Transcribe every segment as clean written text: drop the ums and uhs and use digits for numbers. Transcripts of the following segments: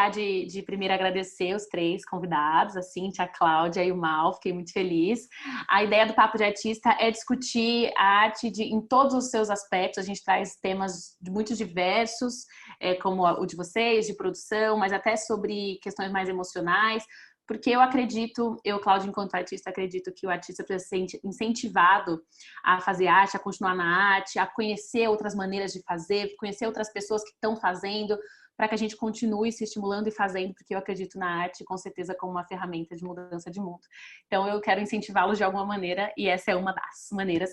aproveitar de primeiro agradecer os três convidados, a Cíntia, a Cláudia e o Mal, fiquei muito feliz. A ideia do Papo de Artista é discutir a arte em todos os seus aspectos, a gente traz temas muito diversos, como o de vocês, de produção, mas até sobre questões mais emocionais, porque eu acredito, Cláudia, enquanto artista, acredito que o artista precisa ser incentivado a fazer arte, a continuar na arte, a conhecer outras maneiras de fazer, conhecer outras pessoas que estão fazendo, para que a gente continue se estimulando e fazendo, porque eu acredito na arte, com certeza, como uma ferramenta de mudança de mundo. Então, eu quero incentivá-los de alguma maneira, e essa é uma das maneiras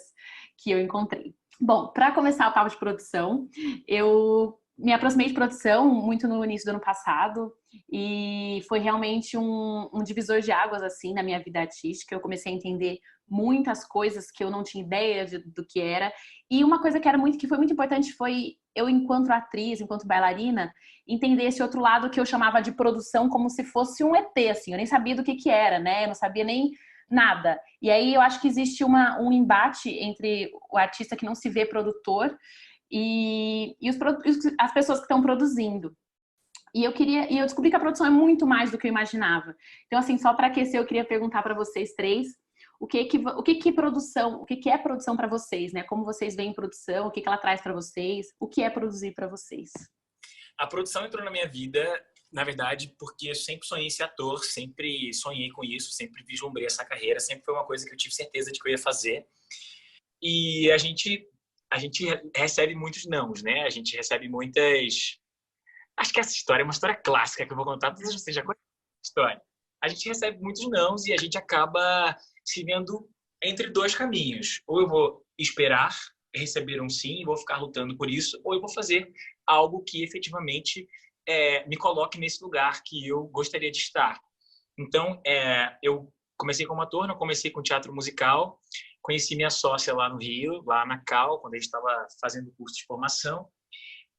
que eu encontrei. Bom, para começar o papo de produção, eu me aproximei de produção muito no início do ano passado e foi realmente um divisor de águas assim na minha vida artística. Eu comecei a entender muitas coisas que eu não tinha ideia do que era. E uma coisa que foi muito importante foi eu, enquanto atriz, enquanto bailarina, entender esse outro lado que eu chamava de produção como se fosse um ET, assim. Eu nem sabia do que era, né? Eu não sabia nem nada. E aí eu acho que existe um embate entre o artista que não se vê produtor e as pessoas que estão produzindo. E eu descobri que a produção é muito mais do que eu imaginava. Então, assim, só para aquecer, eu queria perguntar para vocês três o que é produção para vocês, né? Como vocês veem produção, o que ela traz para vocês, o que é produzir para vocês? A produção entrou na minha vida, na verdade, porque eu sempre sonhei em ser ator, sempre sonhei com isso, sempre vislumbrei essa carreira, sempre foi uma coisa que eu tive certeza de que eu ia fazer. E a gente recebe muitos nãos, né? A gente recebe muitas... Acho que essa história é uma história clássica que eu vou contar, porque você já conhece a história. A gente recebe muitos nãos e a gente acaba se vendo entre dois caminhos. Ou eu vou esperar receber um sim e vou ficar lutando por isso, ou eu vou fazer algo que efetivamente me coloque nesse lugar que eu gostaria de estar. Então, eu comecei como ator, não comecei com teatro musical, conheci minha sócia lá no Rio, lá na Cal, quando a gente estava fazendo o curso de formação,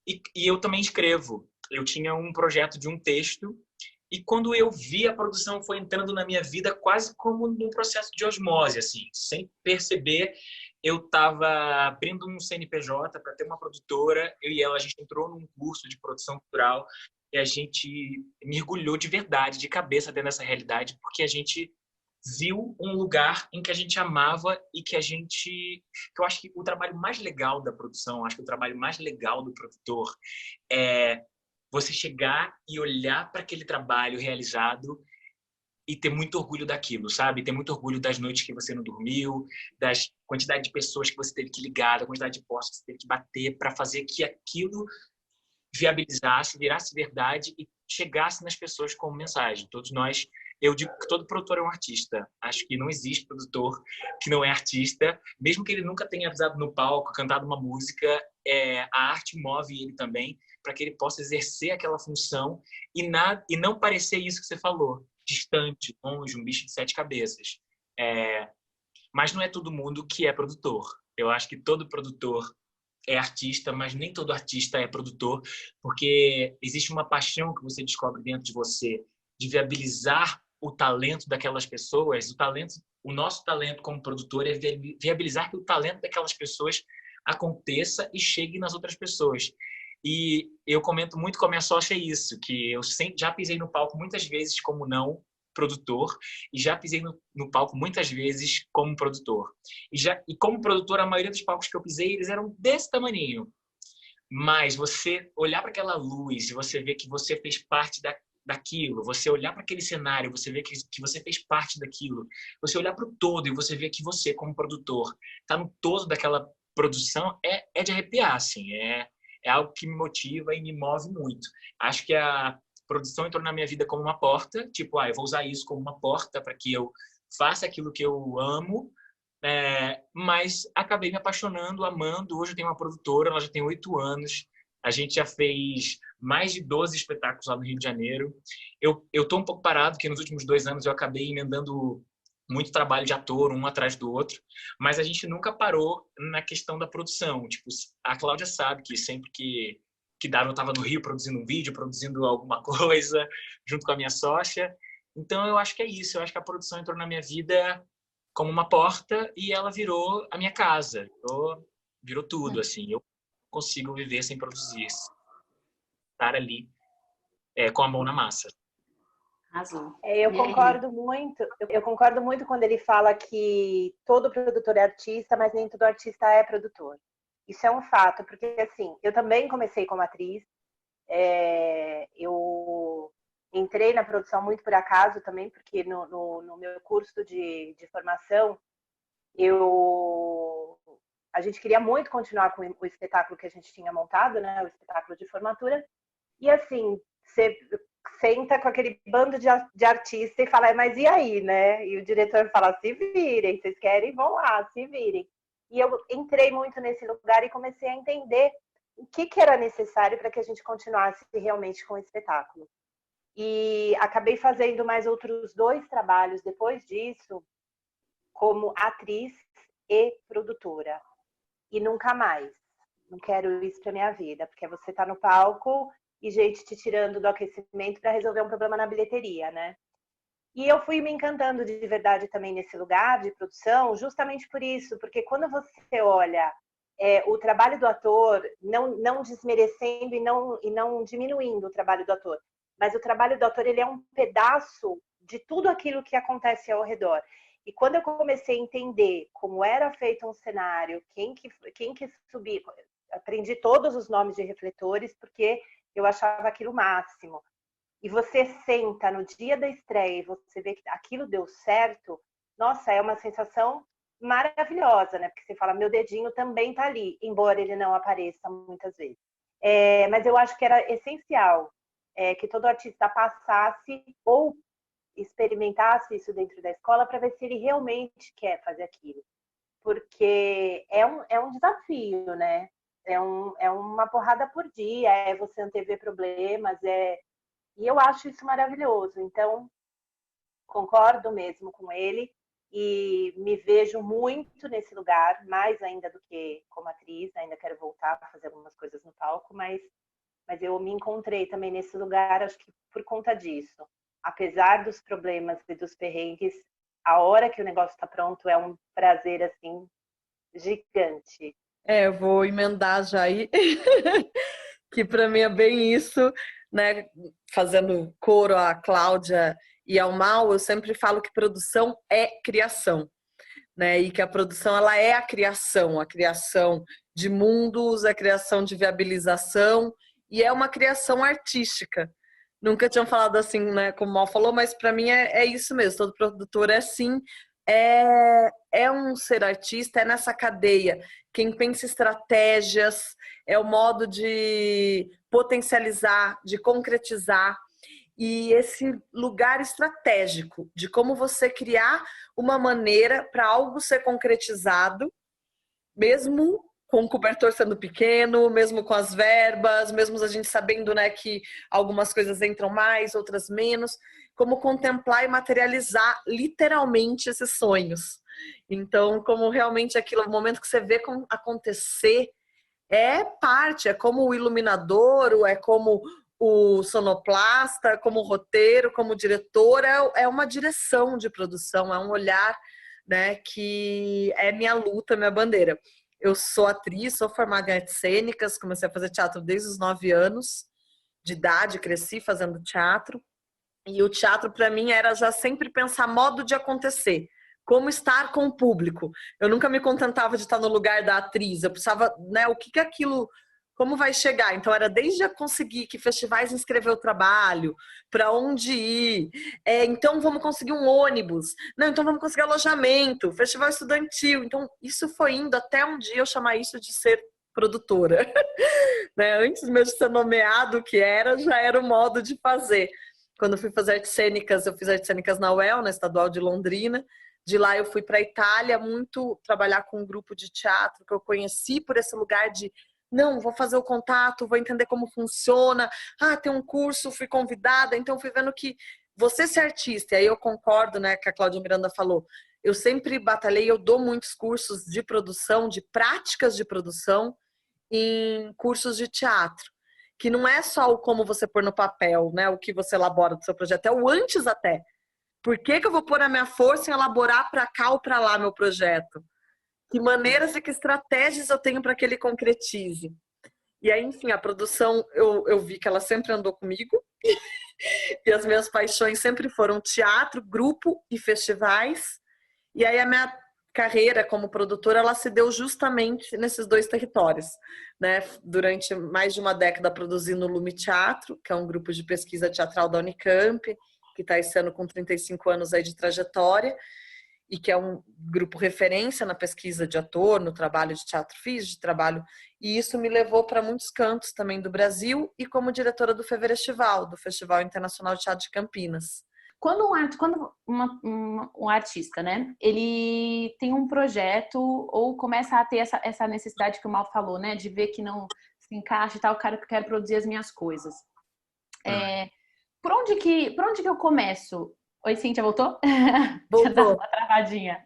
e eu também escrevo. Eu tinha um projeto de um texto, e quando eu vi, a produção foi entrando na minha vida quase como num processo de osmose, assim, sem perceber. Eu estava abrindo um CNPJ para ter uma produtora, eu e ela, a gente entrou num curso de produção cultural e a gente mergulhou de verdade, de cabeça dentro dessa realidade, porque a gente viu um lugar em que a gente amava e que eu acho que o trabalho mais legal da produção, acho que o trabalho mais legal do produtor é você chegar e olhar para aquele trabalho realizado e ter muito orgulho daquilo, sabe? Ter muito orgulho das noites que você não dormiu, das quantidade de pessoas que você teve que ligar, da quantidade de postos que você teve que bater para fazer que aquilo viabilizasse, virasse verdade e chegasse nas pessoas como mensagem. Todos nós, eu digo que todo produtor é um artista. Acho que não existe produtor que não é artista, mesmo que ele nunca tenha pisado no palco, cantado uma música, a arte move ele também para que ele possa exercer aquela função e não parecer isso que você falou, distante, longe, um bicho de sete cabeças. Mas não é todo mundo que é produtor. Eu acho que todo produtor é artista, mas nem todo artista é produtor, porque existe uma paixão que você descobre dentro de você de viabilizar o talento daquelas pessoas. O nosso talento como produtor é viabilizar que o talento daquelas pessoas aconteça e chegue nas outras pessoas. E eu comento muito com a minha sócia isso, que eu já pisei no palco muitas vezes como não produtor e já pisei no palco muitas vezes como produtor. E como produtor, a maioria dos palcos que eu pisei, eles eram desse tamaninho. Mas você olhar para aquela luz e você ver que você fez parte daquilo, você olhar para aquele cenário, você ver que você fez parte daquilo, você olhar para o todo e você ver que você, como produtor, está no todo daquela produção, é de arrepiar, assim, é algo que me motiva e me move muito. Acho que a produção entrou na minha vida como uma porta, tipo, eu vou usar isso como uma porta para que eu faça aquilo que eu amo, mas acabei me apaixonando, amando. Hoje eu tenho uma produtora, ela já tem 8 anos, a gente já fez mais de 12 espetáculos lá no Rio de Janeiro. Eu estou um pouco parado, porque nos últimos 2 anos eu acabei emendando muito trabalho de ator, um atrás do outro, mas a gente nunca parou na questão da produção. Tipo, a Cláudia sabe que sempre que dava, eu estava no Rio produzindo um vídeo, produzindo alguma coisa, junto com a minha sócia. Então, eu acho que é isso. Eu acho que a produção entrou na minha vida como uma porta e ela virou a minha casa. Virou tudo, assim. Eu consigo viver sem produzir. Estar ali com a mão na massa. Arrasou. Eu concordo muito quando ele fala que todo produtor é artista, mas nem todo artista é produtor. Isso é um fato, porque assim, eu também comecei como atriz, eu entrei na produção muito por acaso também, porque no meu curso de formação, a gente queria muito continuar com o espetáculo que a gente tinha montado, né, o espetáculo de formatura, e assim, você senta com aquele bando de artistas e fala, mas e aí, né? E o diretor fala, se virem, vocês querem, vão lá, se virem. E eu entrei muito nesse lugar e comecei a entender o que era necessário para que a gente continuasse realmente com o espetáculo. E acabei fazendo mais outros 2 trabalhos depois disso, como atriz e produtora. E nunca mais. Não quero isso para minha vida, porque você tá no palco e gente te tirando do aquecimento para resolver um problema na bilheteria, né? E eu fui me encantando de verdade também nesse lugar de produção, justamente por isso, porque quando você olha o trabalho do ator, não desmerecendo e não diminuindo o trabalho do ator, mas o trabalho do ator ele é um pedaço de tudo aquilo que acontece ao redor. E quando eu comecei a entender como era feito um cenário, quem que subia, aprendi todos os nomes de refletores, porque eu achava aquilo o máximo. E você senta no dia da estreia e você vê que aquilo deu certo, nossa, é uma sensação maravilhosa, né? Porque você fala, meu dedinho também tá ali, embora ele não apareça muitas vezes. Mas eu acho que era essencial que todo artista passasse ou experimentasse isso dentro da escola para ver se ele realmente quer fazer aquilo. Porque é um desafio, né? É uma porrada por dia, você antever problemas, e eu acho isso maravilhoso. Então, concordo mesmo com ele e me vejo muito nesse lugar, mais ainda do que como atriz. Ainda quero voltar para fazer algumas coisas no palco, mas eu me encontrei também nesse lugar, acho que por conta disso. Apesar dos problemas e dos perrengues, a hora que o negócio está pronto é um prazer, assim, gigante. Eu vou emendar já aí, que para mim é bem isso, né? Fazendo coro à Cláudia e ao Mal, eu sempre falo que produção é criação, né? E que a produção ela é a criação de mundos, a criação de viabilização e é uma criação artística. Nunca tinham falado assim, né? Como o Mal falou, mas para mim é isso mesmo. Todo produtor é assim, é um ser artista, é nessa cadeia. Quem pensa estratégias, é o modo de potencializar, de concretizar. E esse lugar estratégico de como você criar uma maneira para algo ser concretizado, mesmo com o cobertor sendo pequeno, mesmo com as verbas, mesmo a gente sabendo, né, que algumas coisas entram mais, outras menos, como contemplar e materializar literalmente esses sonhos. Então, como realmente aquilo, o momento que você vê acontecer, é parte, é como o iluminador, é como o sonoplasta, como roteiro, como diretor, é uma direção de produção, é um olhar, né, que é minha luta, minha bandeira. Eu sou atriz, sou formada em artes cênicas, comecei a fazer teatro desde os 9 anos de idade, cresci fazendo teatro. E o teatro, para mim, era já sempre pensar modo de acontecer, como estar com o público. Eu nunca me contentava de estar no lugar da atriz, eu precisava, né, o que aquilo, como vai chegar? Então, era desde a conseguir que festivais inscrever o trabalho, para onde ir, então vamos conseguir um ônibus, não, então vamos conseguir alojamento, festival estudantil. Então, isso foi indo até um dia eu chamar isso de ser produtora. Né? Antes mesmo de ser nomeado o que era, já era o modo de fazer. Quando eu fui fazer artes cênicas, eu fiz artes cênicas na UEL, na Estadual de Londrina. De lá eu fui para a Itália, muito trabalhar com um grupo de teatro que eu conheci por esse lugar de não, vou fazer o contato, vou entender como funciona. Tem um curso, fui convidada, então fui vendo que você ser artista, e aí eu concordo, né, que a Cláudia Miranda falou, eu sempre batalhei, eu dou muitos cursos de produção, de práticas de produção em cursos de teatro, que não é só o como você pôr no papel, né, o que você elabora do seu projeto, é o antes até. Por que eu vou pôr a minha força em elaborar para cá ou para lá meu projeto? Que maneiras e que estratégias eu tenho para que ele concretize? E aí, enfim, a produção, eu vi que ela sempre andou comigo, E as minhas paixões sempre foram teatro, grupo e festivais. E aí a minha carreira como produtora, ela se deu justamente nesses dois territórios, né? Durante mais de uma década produzindo o Lume Teatro, que é um grupo de pesquisa teatral da Unicamp, que está esse ano com 35 anos aí de trajetória, e que é um grupo referência na pesquisa de ator, no trabalho de teatro físico, de trabalho, e isso me levou para muitos cantos também do Brasil, e como diretora do Feverestival, do Festival Internacional de Teatro de Campinas. Quando um artista, né, ele tem um projeto ou começa a ter essa necessidade que o Mal falou, né, de ver que não se encaixa e tal, cara, que eu quero produzir as minhas coisas. Por onde que eu começo? Oi, Cíntia, voltou? Voltou. Dá uma travadinha.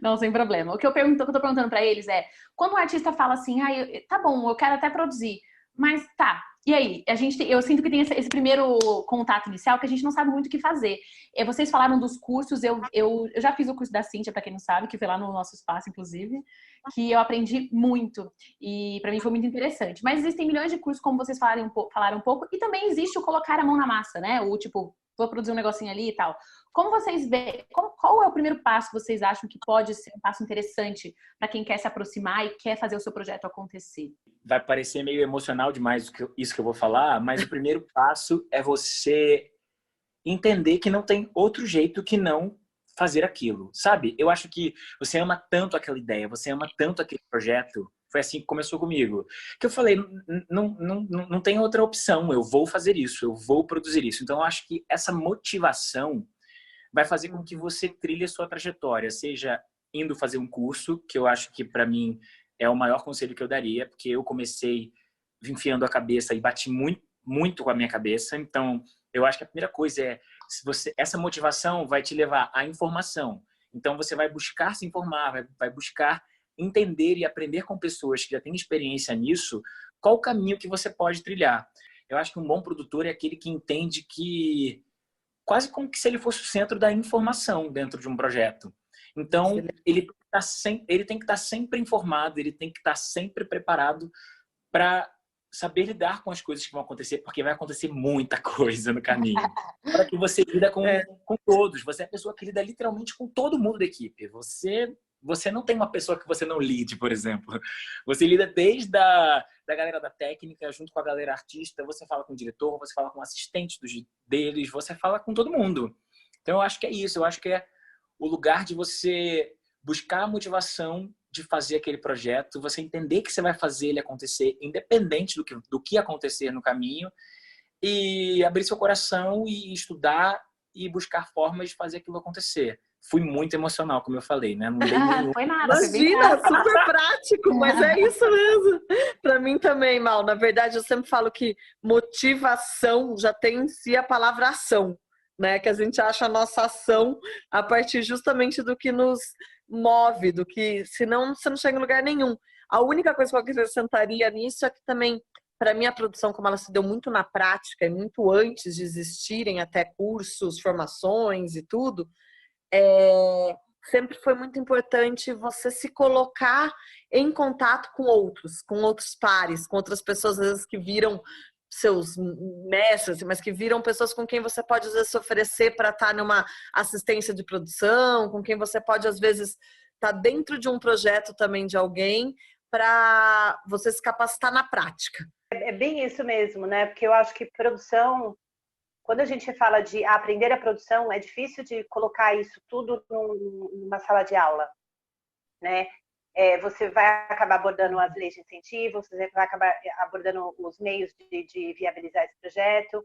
Não, sem problema. O que eu tô perguntando para eles é, quando o artista fala assim, tá bom, eu quero até produzir, mas tá, e aí? Eu sinto que tem esse primeiro contato inicial que a gente não sabe muito o que fazer. Vocês falaram dos cursos, eu já fiz o curso da Cíntia, para quem não sabe, que foi lá no nosso espaço, inclusive, que eu aprendi muito. E para mim foi muito interessante. Mas existem milhões de cursos, como vocês falaram um pouco, e também existe o colocar a mão na massa, né? O tipo, vou produzir um negocinho ali e tal. Como vocês veem, qual é o primeiro passo que vocês acham que pode ser um passo interessante para quem quer se aproximar e quer fazer o seu projeto acontecer? Vai parecer meio emocional demais isso que eu vou falar, mas o primeiro passo é você entender que não tem outro jeito que não fazer aquilo, sabe? Eu acho que você ama tanto aquela ideia, você ama tanto aquele projeto. Foi assim que começou comigo. Que eu falei, não tem outra opção, eu vou fazer isso, eu vou produzir isso. Então, eu acho que essa motivação vai fazer com que você trilhe a sua trajetória, seja indo fazer um curso, que eu acho que para mim é o maior conselho que eu daria, porque eu comecei enfiando a cabeça e bati muito com a minha cabeça. Então, eu acho que a primeira coisa é, essa motivação vai te levar à informação. Então, você vai buscar se informar, vai buscar entender e aprender com pessoas que já têm experiência nisso, qual o caminho que você pode trilhar. Eu acho que um bom produtor é aquele que entende que quase como que se ele fosse o centro da informação dentro de um projeto. Então, ele tem que estar sempre informado, ele tem que estar sempre preparado para saber lidar com as coisas que vão acontecer, porque vai acontecer muita coisa no caminho. Para que você lida com todos. Você é a pessoa que lida literalmente com todo mundo da equipe. Você não tem uma pessoa que você não lide, por exemplo. Você lida desde da galera da técnica, junto com a galera artista, você fala com o diretor, você fala com o assistente deles, você fala com todo mundo. Então, eu acho que é isso. Eu acho que é o lugar de você buscar a motivação de fazer aquele projeto, você entender que você vai fazer ele acontecer, independente do que acontecer no caminho, e abrir seu coração e estudar e buscar formas de fazer aquilo acontecer. Fui muito emocional, como eu falei, né? Não dei nenhum... Foi nada, Imagina, super prático, mas é isso mesmo. Para mim também, Mal. Na verdade, eu sempre falo que motivação já tem em si a palavra ação, né? Que a gente acha a nossa ação a partir justamente do que nos move, do que senão você não chega em lugar nenhum. A única coisa que eu acrescentaria nisso é que também, para mim, a produção, como ela se deu muito na prática e muito antes de existirem até cursos, formações e tudo, sempre foi muito importante você se colocar em contato com outros pares, com outras pessoas, às vezes, que viram seus mestres, mas que viram pessoas com quem você pode, às vezes, se oferecer para estar numa assistência de produção, com quem você pode, às vezes, estar dentro de um projeto também de alguém, para você se capacitar na prática. É bem isso mesmo, né? Porque eu acho que produção, quando a gente fala de aprender a produção, é difícil de colocar isso tudo numa sala de aula, né? Você vai acabar abordando as leis de incentivo, você vai acabar abordando os meios de viabilizar esse projeto.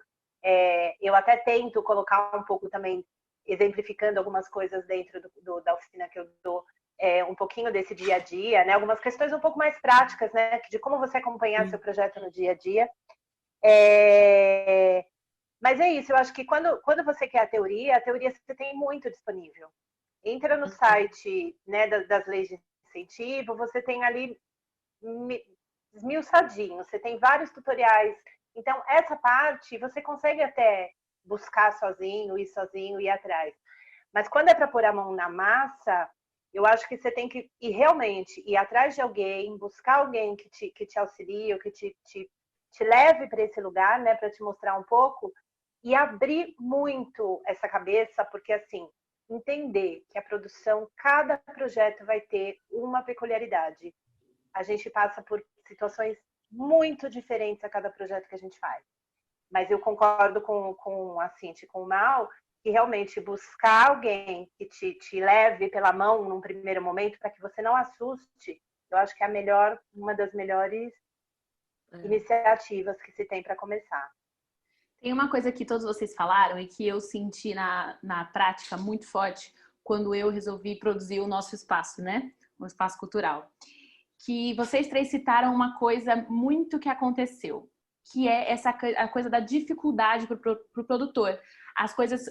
Eu até tento colocar um pouco também, exemplificando algumas coisas dentro da oficina que eu dou, um pouquinho desse dia a dia, né? Algumas questões um pouco mais práticas, né? De como você acompanhar seu projeto no dia a dia. Mas é isso, eu acho que quando você quer a teoria você tem muito disponível. Entra no site, né, das leis de incentivo, você tem ali esmiuçadinho, você tem vários tutoriais. Então, essa parte você consegue até buscar sozinho, ir atrás. Mas quando é para pôr a mão na massa, eu acho que você tem que realmente ir atrás de alguém, buscar alguém que te auxilie, ou que te leve para esse lugar, né, para te mostrar um pouco, e abrir muito essa cabeça, porque assim, entender que a produção, cada projeto vai ter uma peculiaridade. A gente passa por situações muito diferentes a cada projeto que a gente faz. Mas eu concordo com a Cinti, com o Mal, que realmente buscar alguém que te leve pela mão num primeiro momento, para que você não assuste, eu acho que é uma das melhores iniciativas que se tem para começar. Tem uma coisa que todos vocês falaram e que eu senti na prática muito forte quando eu resolvi produzir o nosso espaço, né? O espaço cultural. Que vocês três citaram uma coisa muito que aconteceu, que é a coisa da dificuldade para o produtor. As coisas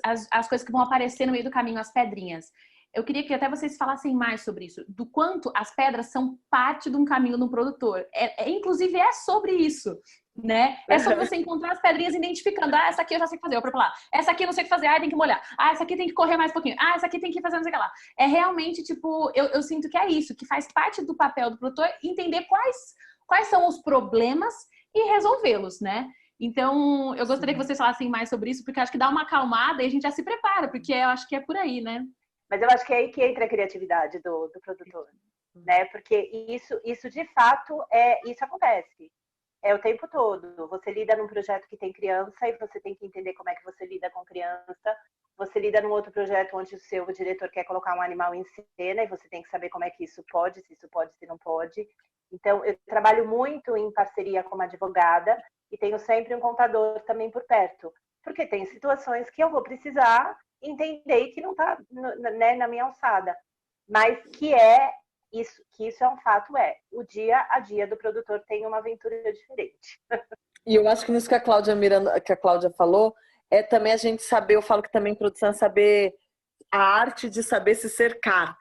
que vão aparecer no meio do caminho, as pedrinhas. Eu queria que até vocês falassem mais sobre isso, do quanto as pedras são parte de um caminho do produtor. Inclusive, é sobre isso, né? É sobre você encontrar as pedrinhas identificando. Ah, essa aqui eu já sei fazer, eu vou pra lá. Essa aqui eu não sei o que fazer, tem que molhar. Ah, essa aqui tem que correr mais um pouquinho. Ah, essa aqui tem que fazer não sei o que lá. É realmente, tipo, eu sinto que é isso, que faz parte do papel do produtor entender quais são os problemas e resolvê-los, né? Então, eu gostaria que vocês falassem mais sobre isso, porque eu acho que dá uma acalmada e a gente já se prepara, porque eu acho que é por aí, né? Mas eu acho que é aí que entra a criatividade do produtor, né? Porque isso de fato isso acontece. É o tempo todo. Você lida num projeto que tem criança e você tem que entender como é que você lida com criança. Você lida num outro projeto onde o seu diretor quer colocar um animal em cena e você tem que saber como é que isso pode, se não pode. Então, eu trabalho muito em parceria com uma advogada e tenho sempre um contador também por perto. Porque tem situações que eu vou precisar entender que não está, né, na minha alçada. Mas que isso é um fato, o dia a dia do produtor tem uma aventura diferente. E eu acho que nisso que a Cláudia falou, é também a gente saber, eu falo que também produção é saber a arte de saber se cercar.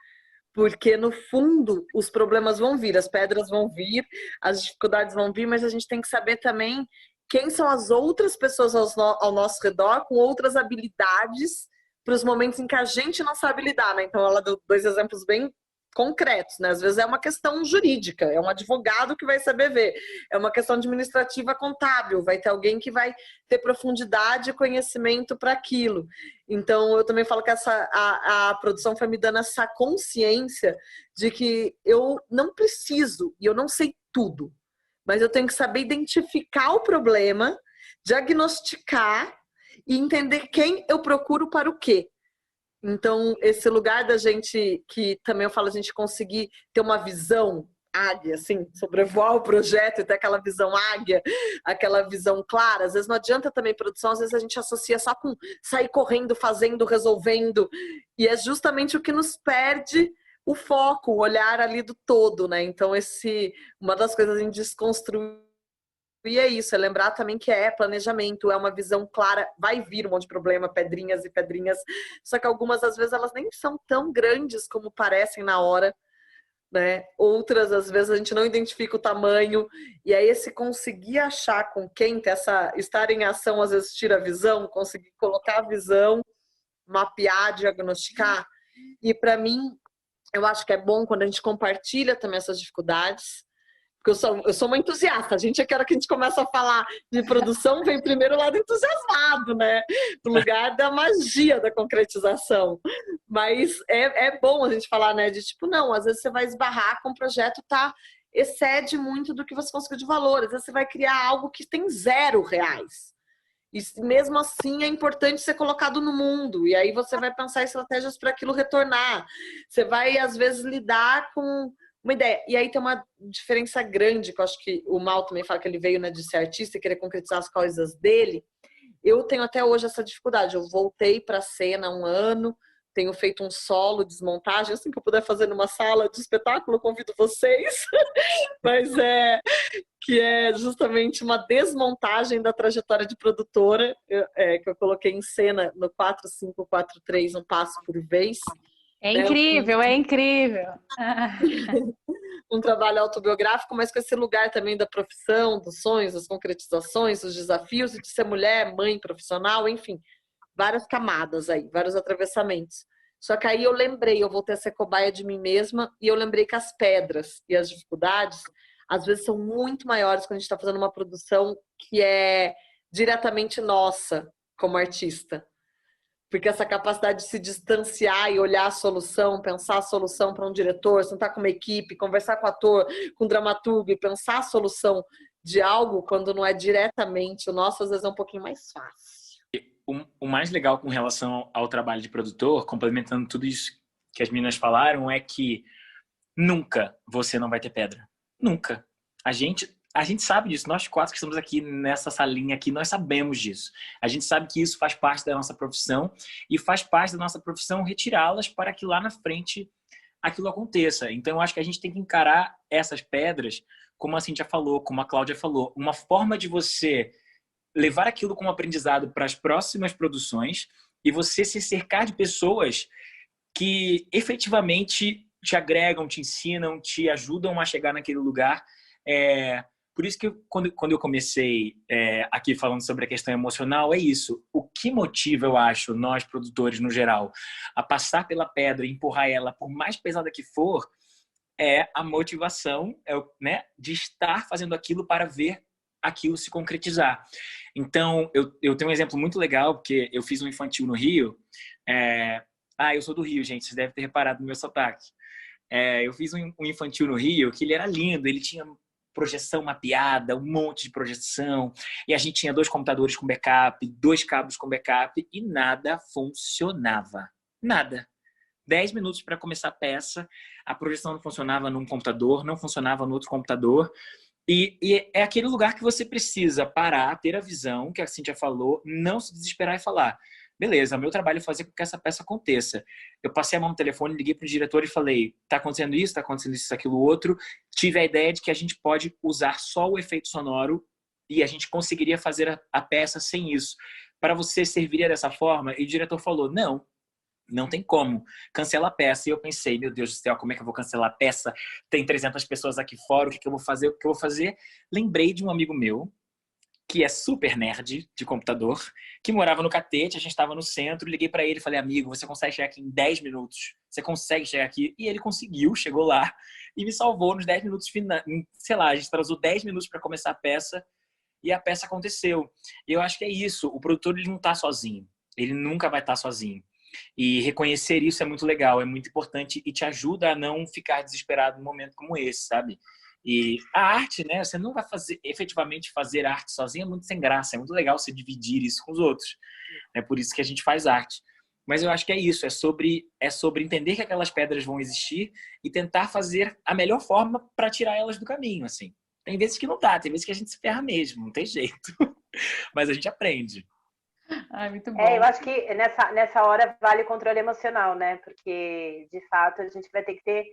Porque, no fundo, os problemas vão vir, as pedras vão vir, as dificuldades vão vir, mas a gente tem que saber também quem são as outras pessoas ao nosso redor com outras habilidades para os momentos em que a gente não sabe lidar, né? Então, ela deu 2 exemplos bem concretos, né? Às vezes é uma questão jurídica, é um advogado que vai saber ver, é uma questão administrativa contábil, vai ter alguém que vai ter profundidade e conhecimento para aquilo. Então, eu também falo que a produção foi me dando essa consciência de que eu não preciso e eu não sei tudo, mas eu tenho que saber identificar o problema, diagnosticar e entender quem eu procuro para o quê. Então, esse lugar da gente, que também eu falo, a gente conseguir ter uma visão águia, assim, sobrevoar o projeto e ter aquela visão águia, aquela visão clara. Às vezes não adianta também produção, às vezes a gente associa só com sair correndo, fazendo, resolvendo. E é justamente o que nos perde o foco, o olhar ali do todo, né? Então, uma das coisas em desconstruir e é isso, é lembrar também que é planejamento, é uma visão clara, vai vir um monte de problema, pedrinhas e pedrinhas, só que algumas às vezes elas nem são tão grandes como parecem na hora, né? Outras às vezes a gente não identifica o tamanho, e aí esse conseguir achar com quem estar em ação às vezes tira a visão, conseguir colocar a visão, mapear, diagnosticar, e para mim eu acho que é bom quando a gente compartilha também essas dificuldades. Porque eu sou uma entusiasta. A gente, que a gente começa a falar de produção, vem primeiro o lado entusiasmado, né? O lugar da magia da concretização. Mas é bom a gente falar, né? De tipo, não, às vezes você vai esbarrar com um projeto, excede muito do que você conseguiu de valor. Às vezes você vai criar algo que tem R$0. E mesmo assim é importante ser colocado no mundo. E aí você vai pensar estratégias para aquilo retornar. Você vai, às vezes, lidar com uma ideia. E aí tem uma diferença grande, que eu acho que o Mal também fala que ele veio, né, de ser artista e querer concretizar as coisas dele. Eu tenho até hoje essa dificuldade. Eu voltei para a cena há 1 ano, tenho feito um solo, desmontagem, assim que eu puder fazer numa sala de espetáculo, eu convido vocês. Mas que é justamente uma desmontagem da trajetória de produtora, que eu coloquei em cena no 4543, um passo por vez. É incrível, é incrível. Um trabalho autobiográfico, mas com esse lugar também da profissão, dos sonhos, das concretizações, dos desafios, e de ser mulher, mãe, profissional, enfim, várias camadas aí, vários atravessamentos. Só que aí eu voltei a ser cobaia de mim mesma, e eu lembrei que as pedras e as dificuldades, às vezes, são muito maiores quando a gente está fazendo uma produção que é diretamente nossa. como artista. Porque essa capacidade de se distanciar e olhar a solução, pensar a solução para um diretor, sentar com uma equipe, conversar com o ator, com o dramaturgo e pensar a solução de algo, quando não é diretamente o nosso, às vezes é um pouquinho mais fácil. O mais legal com relação ao trabalho de produtor, complementando tudo isso que as meninas falaram, é que nunca você não vai ter pedra. Nunca. A gente sabe disso. Nós 4 que estamos aqui nessa salinha aqui, nós sabemos disso. A gente sabe que isso faz parte da nossa profissão e faz parte da nossa profissão retirá-las para que lá na frente aquilo aconteça. Então, eu acho que a gente tem que encarar essas pedras, como a Cíntia falou, como a Cláudia falou, uma forma de você levar aquilo como aprendizado para as próximas produções e você se cercar de pessoas que efetivamente te agregam, te ensinam, te ajudam a chegar naquele lugar. Por isso que quando eu comecei aqui falando sobre a questão emocional, é isso. O que motiva, eu acho, nós produtores no geral, a passar pela pedra e empurrar ela, por mais pesada que for, é a motivação, né, de estar fazendo aquilo para ver aquilo se concretizar. Então, eu tenho um exemplo muito legal, porque eu fiz um infantil no Rio. Eu sou do Rio, gente, vocês devem ter reparado no meu sotaque. Eu fiz um infantil no Rio, que ele era lindo, ele tinha projeção mapeada, um monte de projeção, e a gente tinha 2 computadores com backup, 2 cabos com backup, e nada funcionava. Nada. 10 minutos para começar a peça, a projeção não funcionava num computador, não funcionava no outro computador, e é aquele lugar que você precisa parar, ter a visão, que a Cíntia falou, não se desesperar e falar: beleza, meu trabalho é fazer com que essa peça aconteça. Eu passei a mão no telefone, liguei para o diretor e falei: tá acontecendo isso, aquilo outro. Tive a ideia de que a gente pode usar só o efeito sonoro e a gente conseguiria fazer a peça sem isso. Para você serviria dessa forma? E o diretor falou: não tem como. Cancela a peça. E eu pensei: meu Deus do céu, como é que eu vou cancelar a peça? Tem 300 pessoas aqui fora, o que eu vou fazer? O que eu vou fazer? Lembrei de um amigo meu, que é super nerd de computador, que morava no Catete, a gente estava no centro, liguei para ele e falei: amigo, você consegue chegar aqui em 10 minutos? Você consegue chegar aqui? E ele conseguiu, chegou lá e me salvou nos 10 minutos finais. Sei lá, a gente atrasou 10 minutos para começar a peça e a peça aconteceu. E eu acho que é isso, o produtor ele não está sozinho, ele nunca vai estar sozinho. E reconhecer isso é muito legal, é muito importante e te ajuda a não ficar desesperado num momento como esse, sabe? E a arte, né? Você não vai efetivamente fazer arte sozinho, é muito sem graça. É muito legal você dividir isso com os outros. É por isso que a gente faz arte. Mas eu acho que é isso, é sobre entender que aquelas pedras vão existir e tentar fazer a melhor forma para tirar elas do caminho, assim. Tem vezes que não dá, tem vezes que a gente se ferra mesmo, não tem jeito. Mas a gente aprende. Ai, muito bom. Eu acho que nessa hora vale o controle emocional, né? Porque, de fato, a gente vai ter que ter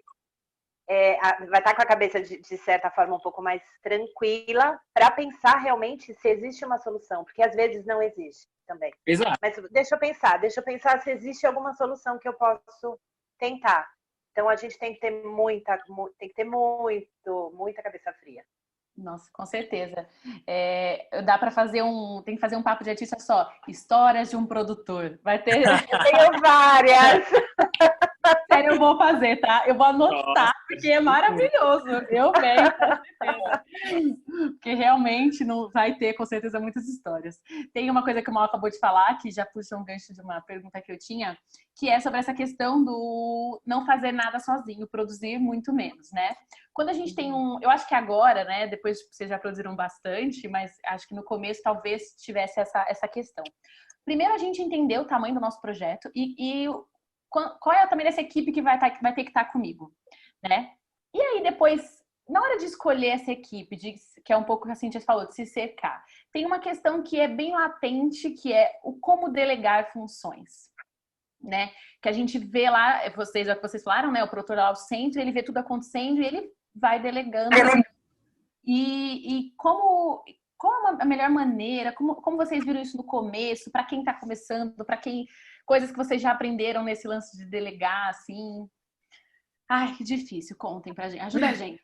vai estar com a cabeça de certa forma um pouco mais tranquila para pensar realmente se existe uma solução, porque às vezes não existe também. Exato. Mas deixa eu pensar se existe alguma solução que eu posso tentar. Então a gente tem que ter muita cabeça fria. Nossa, com certeza. Dá para fazer tem que fazer um papo de artista só. Histórias de um produtor. Vai ter. Eu tenho várias. Sério, eu vou fazer, tá? Eu vou anotar, porque é maravilhoso. Eu venho, com certeza. Porque realmente não vai ter, com certeza, muitas histórias. Tem uma coisa que o Mal acabou de falar, que já puxa um gancho de uma pergunta que eu tinha, que é sobre essa questão do não fazer nada sozinho, produzir muito menos, né? Quando a gente tem eu acho que agora, né? Depois vocês já produziram bastante, mas acho que no começo talvez tivesse essa questão. Primeiro a gente entender o tamanho do nosso projeto e qual é o tamanho dessa equipe que vai ter que estar comigo, né? E aí depois, na hora de escolher essa equipe, que é um pouco assim que a Cintia falou, de se cercar, tem uma questão que é bem latente, que é o como delegar funções, né? Que a gente vê lá, já que vocês falaram, né? O produtor lá ao centro, ele vê tudo acontecendo e ele vai delegando. E qual a melhor maneira? Como vocês viram isso no começo? Para quem está começando, coisas que vocês já aprenderam nesse lance de delegar, assim? Ai, que difícil. Contem pra gente. Ajuda a gente.